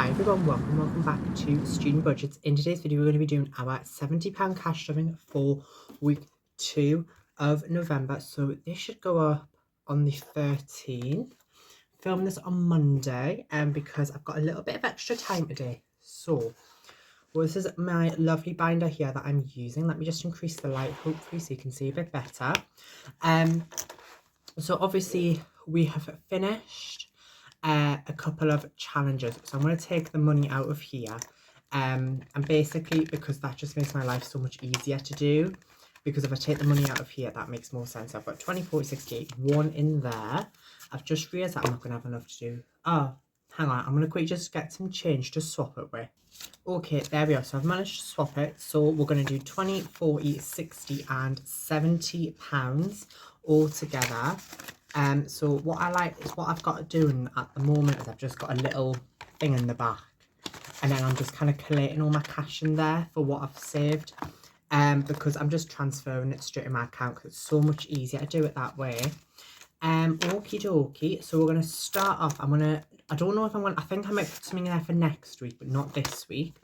Hi everyone, welcome back to Student Budgets. In today's video, we're going to be doing our £70 cash stuffing for week 2 of November. So this should go up on the 13th. Filming this on Monday, because I've got a little bit of extra time today. So, well, this is my lovely binder here that I'm using. Let me just increase the light, hopefully, so you can see a bit better. So obviously we have finished a couple of challenges, so I'm going to take the money out of here, and basically because that just makes my life so much easier to do, because if I take the money out of here that makes more sense. I've got 24.68, one in there. I've just realised that I'm not going to have enough to do. Oh, hang on, I'm going to quickly just get some change to swap it with. Okay, there we are. So I've managed to swap it. So we're going to do 20, 40, 60 and £70 all together. So what I like is what I've got doing at the moment is I've just got a little thing in the back, and then I'm just kind of collating all my cash in there for what I've saved, because I'm just transferring it straight in my account because it's so much easier to do it that way. Okie dokie. So we're going to start off. I don't know if I think I might put something in there for next week, but not this week.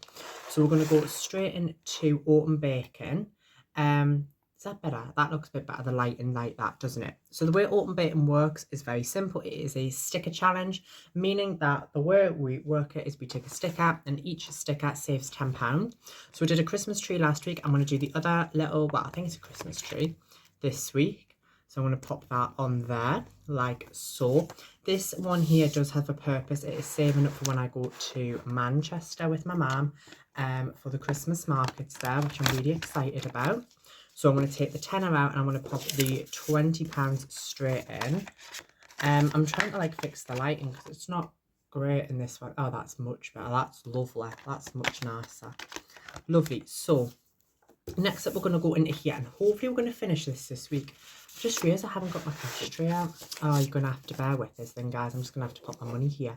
So we're going to go straight into autumn baking. Is that better? That looks a bit better, the lighting like that, doesn't it? So the way autumn baking works is very simple. It is a sticker challenge, meaning that the way we work it is we take a sticker and each sticker saves £10. So we did a Christmas tree last week. I'm going to do the other little, well, I think it's a Christmas tree this week. So I'm going to pop that on there like so. This one here does have a purpose. It is saving up for when I go to Manchester with my mum for the Christmas markets there, which I'm really excited about. So I'm going to take the tenner out and I'm going to pop the £20 straight in. I'm trying to like fix the lighting because it's not great in this one. Oh, that's much better. That's lovely. That's much nicer. Lovely. So next up, we're going to go into here and hopefully we're going to finish this week. I've just realised I haven't got my cash tray out. Oh, you're going to have to bear with this then, guys. I'm just going to have to pop my money here,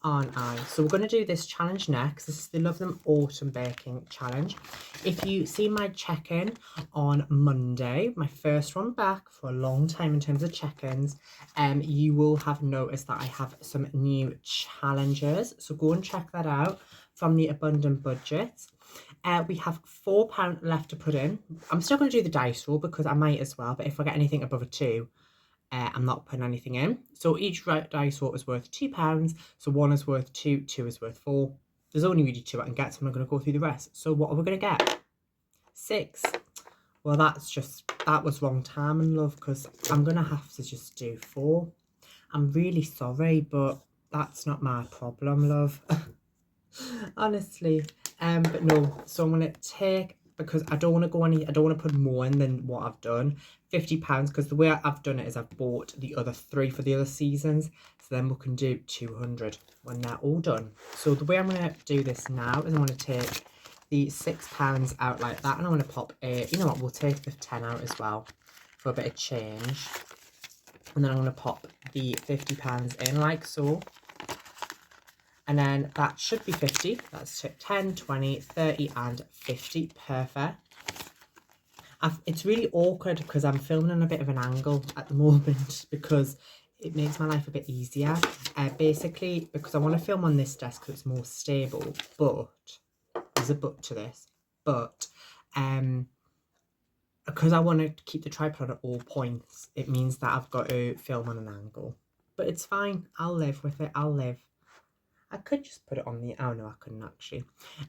aren't I? So we're going to do this challenge next. This is the Love Them Autumn Baking Challenge. If you see my check-in on Monday, my first one back for a long time in terms of check-ins, you will have noticed that I have some new challenges. So go and check that out from the Abundant Budget. We have £4 left to put in. I'm still going to do the dice roll because I might as well, but if I get anything above a 2, I'm not putting anything in. So each dice roll is worth £2. So 1 is worth 2, 2 is worth 4. There's only really 2 I can get, so I'm not going to go through the rest. So what are we going to get? 6. Well, that was wrong timing, love, because I'm going to have to just do 4. I'm really sorry, but that's not my problem, love. Honestly. But no, so I'm going to take, because I don't want to put more in than what I've done, £50, because the way I've done it is I've bought the other 3 for the other seasons, so then we can do 200 when they're all done. So the way I'm going to do this now is I'm going to take the £6 out like that, and I'm going to pop you know what, we'll take the 10 out as well for a bit of change, and then I'm going to pop the £50 in like so. And then that should be 50. That's 10, 20, 30 and 50. Perfect. It's really awkward because I'm filming on a bit of an angle at the moment because it makes my life a bit easier. Basically, because I want to film on this desk because it's more stable. But, there's a but to this. But, because I want to keep the tripod at all points, it means that I've got to film on an angle. But it's fine. I'll live with it. I'll live. I could just put it on the, oh no, I couldn't actually.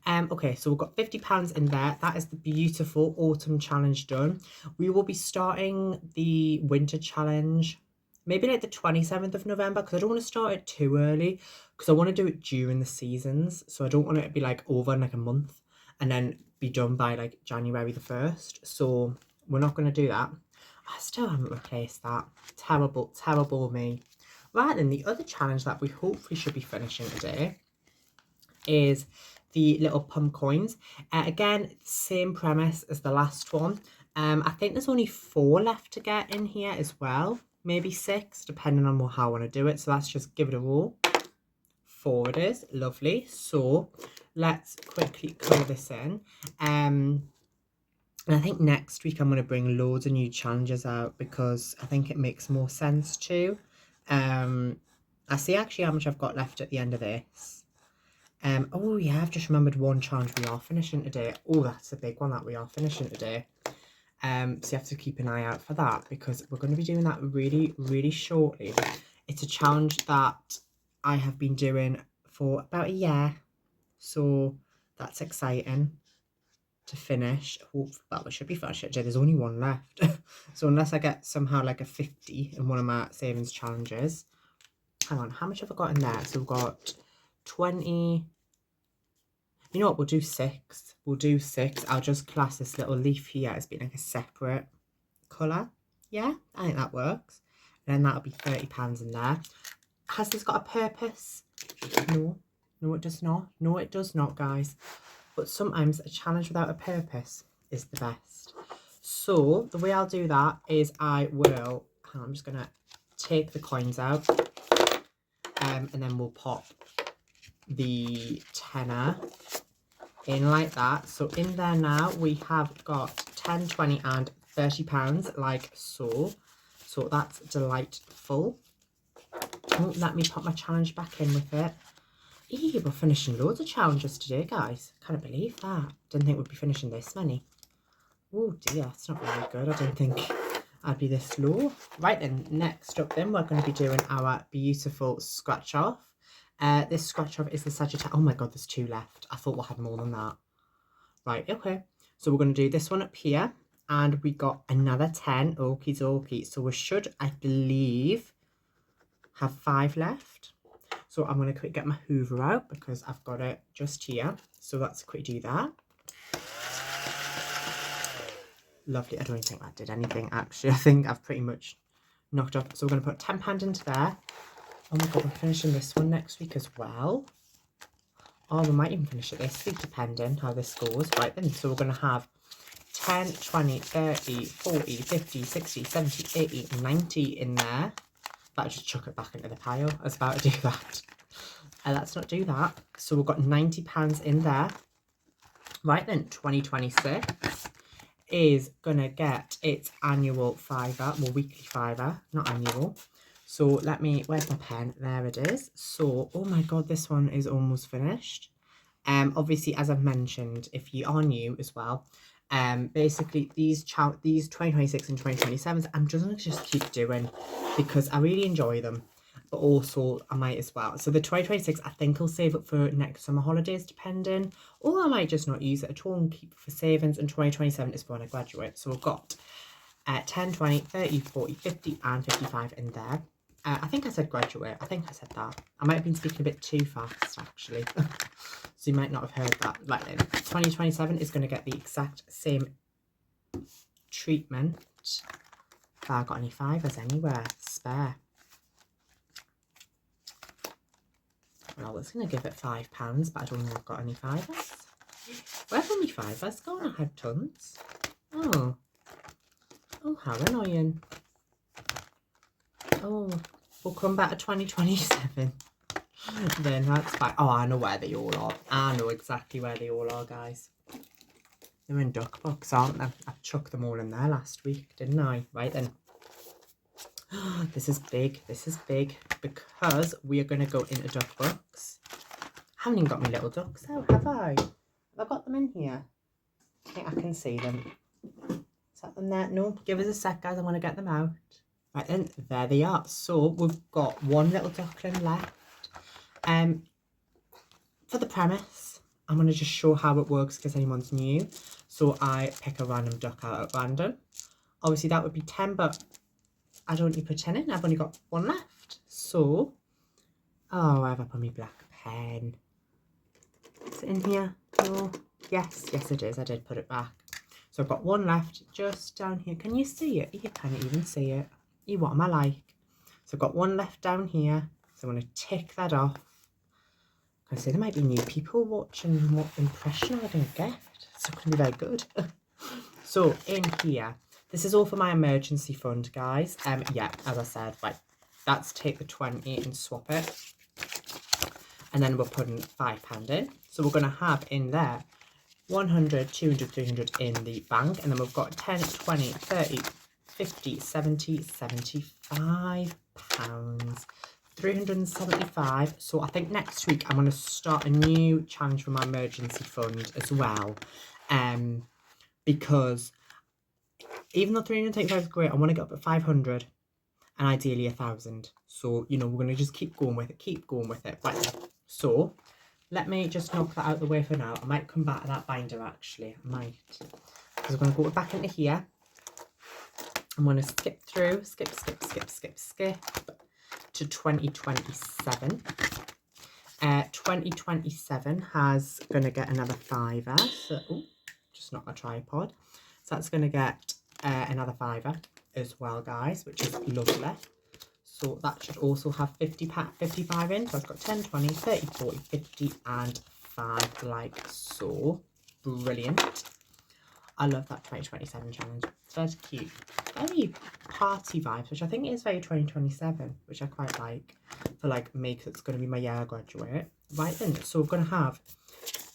Okay, so we've got £50 in there. That is the beautiful autumn challenge done. We will be starting the winter challenge maybe like the 27th of November, because I don't want to start it too early, because I want to do it during the seasons. So I don't want it to be like over in like a month and then be done by like January the 1st. So we're not going to do that. I still haven't replaced that. Terrible, terrible me. Right, then the other challenge that we hopefully should be finishing today is the little pump coins. Again, same premise as the last one. I think there's only 4 left to get in here as well. Maybe 6, depending on how I want to do it. So let's just give it a roll. 4 it is. Lovely. So let's quickly colour this in. And I think next week I'm going to bring loads of new challenges out because I think it makes more sense too. I see actually how much I've got left at the end of this. Oh yeah, I've just remembered one challenge we are finishing today. Oh, that's a big one that we are finishing today. So you have to keep an eye out for that, because we're going to be doing that really, really shortly. It's a challenge that I have been doing for about a year, so that's exciting to finish. Well, we should be finished today. There's only one left. So unless I get somehow like a 50 in one of my savings challenges. Hang on, how much have I got in there? So we've got 20. You know what, we'll do 6. We'll do 6. I'll just class this little leaf here as being like a separate colour. Yeah, I think that works. And then that'll be £30 in there. Has this got a purpose? No. No, it does not. No, it does not, guys. But sometimes a challenge without a purpose is the best. So the way I'll do that is I'm just going to take the coins out. And then we'll pop the tenner in like that. So in there now we have got 10, 20 and £30 like so. So that's delightful. Oh, let me pop my challenge back in with it. Eee, we're finishing loads of challenges today, guys. Can't believe that. Didn't think we'd be finishing this many. Oh dear, it's not very good. I didn't think I'd be this low. Right then, next up then, we're going to be doing our beautiful scratch off. This scratch off is the Sagittarius. Oh my god, there's 2 left. I thought we had more than that. Right, okay. So we're going to do this one up here. And we got another 10. Okie dokie. So we should, I believe, have 5 left. So I'm going to quick get my Hoover out because I've got it just here. So let's quick do that. Lovely. I don't think that did anything, actually. I think I've pretty much knocked off. So we're going to put £10 into there. Oh my god, we're finishing this one next week as well. Oh, we might even finish it this week, depending how this goes. Right then, so we're going to have 10, 20, 30, 40, 50, 60, 70, 80, 90 in there. But just chuck it back into the pile. I was about to do that. Let's not do that. So we've got £90 in there. Right then, 2026 is going to get its annual fiver. Well, weekly fiver, not annual. So let me, where's my pen? There it is. So, oh my god, this one is almost finished. Obviously, as I've mentioned, if you are new as well, basically these 2026 and 2027s I'm just going to keep doing because I really enjoy them, but also I might as well. So the 2026 I think I'll save up for next summer holidays depending, or I might just not use it at all and keep it for savings, and 2027 is for when I graduate. So we've got 10, 20, 30, 40, 50 and 55 in there. I think I said graduate. I think I said that. I might have been speaking a bit too fast, actually. So you might not have heard that. Right then, 2027 is going to get the exact same treatment. Have I got any fivers anywhere spare? Well, it's going to give it £5, but I don't think I've got any fivers. Where have my fivers gone? I had tons. Oh, how annoying. Oh, we'll come back to 2027. Then that's fine. Oh, I know where they all are. I know exactly where they all are, guys. They're in duck books, aren't they? I chucked them all in there last week, didn't I? Right then. This is big. This is big because we are going to go into duck books. I haven't even got my little ducks out, have I? Have I got them in here? I think I can see them. Is that them there? No, give us a sec, guys. I want to get them out. Right then, there they are. So we've got one little duckling left. For the premise, I'm going to just show how it works in case anyone's new. So I pick a random duck out at random. Obviously that would be 10, but I don't need to put 10 in. I've only got 1 left. So, oh, where have I put my black pen? Is it in here? No. Yes, it is. I did put it back. So I've got 1 left just down here. Can you see it? You can't even see it. What am I like? So I've got 1 left down here. So I'm going to tick that off. I say there might be new people watching. What impression am I going to get? It's not going to be very good. So in here, this is all for my emergency fund, guys. Yeah, as I said, right, that's take the 20 and swap it. And then we're putting £5 in. So we're going to have in there 100, 200, 300 in the bank. And then we've got 10, 20, 30, 50, 70, 75 pounds. 375. So I think next week I'm going to start a new challenge for my emergency fund as well. Because even though 335 is great, I want to get up at 500 and ideally 1,000. So, you know, we're going to just keep going with it. Right. So let me just knock that out of the way for now. I might come back to that binder actually. I might. Because I'm going to go back into here. I'm going to skip through, skip to 2027. 2027 has going to get another fiver. So, just not my tripod. So that's going to get another fiver as well, guys, which is lovely. So that should also have 55 in. So it's got 10, 20, 30, 40, 50 and 5 like so. Brilliant. I love that 2027 challenge. It's very cute. Very party vibes, which I think is very 2027, which I quite like. For like me, because it's going to be my year I graduate. Right then, so we're going to have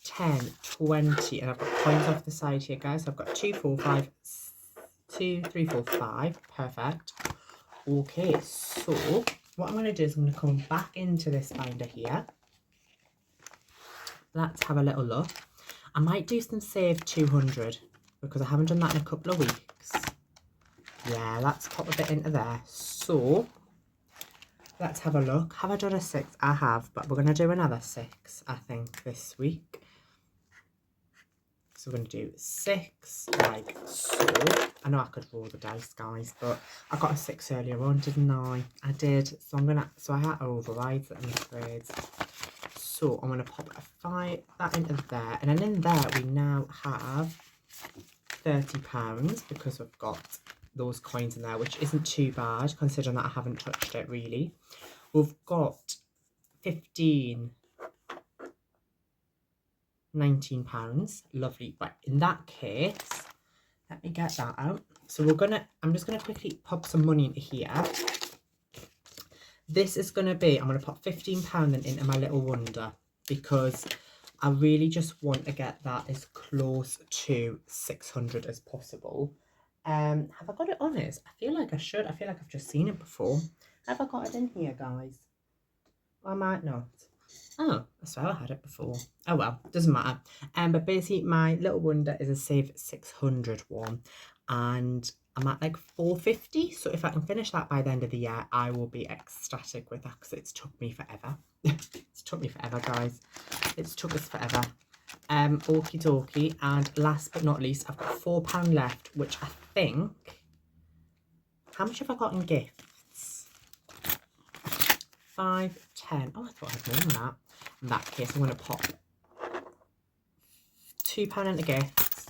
10, 20, and I've got coins off the side here, guys. So I've got 2, 4, 5, 2, 3, 4, 5. Perfect. Okay, so what I'm going to do is I'm going to come back into this binder here. Let's have a little look. I might do some save 200 because I haven't done that in a couple of weeks. Yeah, let's pop a bit into there. So let's have a look. Have I done a 6? I have, but we're going to do another 6, I think, this week. So we're going to do 6 like so. I know I could roll the dice, guys, but I got a 6 earlier on, didn't I? I did. So I had to override it, I'm afraid. So I'm going to pop that into there. And then in there we now have £30 because we've got those coins in there, which isn't too bad considering that I haven't touched it really. We've got 15, £19. Lovely. Right, in that case, let me get that out. So I'm just gonna quickly pop some money into here. This is gonna be, I'm gonna pop £15 into my little wonder because I really just want to get that as close to 600 as possible. Have I got it on it? I feel like I should. I feel like I've just seen it before. Have I got it in here, guys? I might not. Oh, I swear I had it before. Oh well, doesn't matter. But basically my little wonder is a save 600 one, and I'm at like 450. So if I can finish that by the end of the year, I will be ecstatic with that because it's took me forever. It's took me forever, guys. It's took us forever. Okie dokie. And last but not least, I've got £4 left, which I think. How much have I got in gifts? 5, 10. Oh, I thought I had more than that. In that case, I'm going to pop £2 into gifts.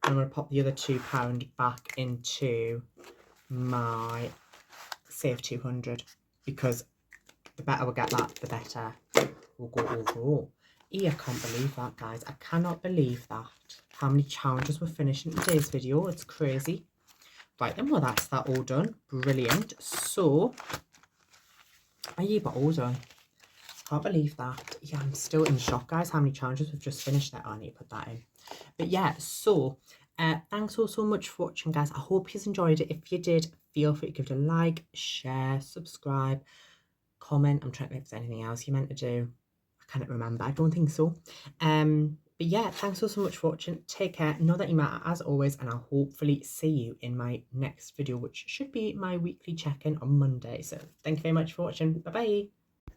I'm going to pop the other £2 back into my save 200 because the better we get that, the better we'll go overall. I can't believe that, guys. I cannot believe that. How many challenges we're finishing today's video. It's crazy. Right then, well, that's that all done. Brilliant. So, but all done. Can't believe that. Yeah, I'm still in shock, guys, how many challenges we've just finished there. Oh, I need to put that in. But yeah, so thanks all so much for watching, guys. I hope you enjoyed it. If you did, feel free to give it a like, share, subscribe, comment. I'm trying to think if there's anything else you meant to do. I can't remember. I don't think so. But yeah, thanks all so much for watching. Take care. Know that you matter as always, and I'll hopefully see you in my next video, which should be my weekly check-in on Monday. So thank you very much for watching. Bye-bye.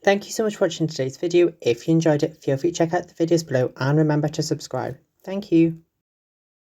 Thank you so much for watching today's video. If you enjoyed it, feel free to check out the videos below and remember to subscribe. Thank you.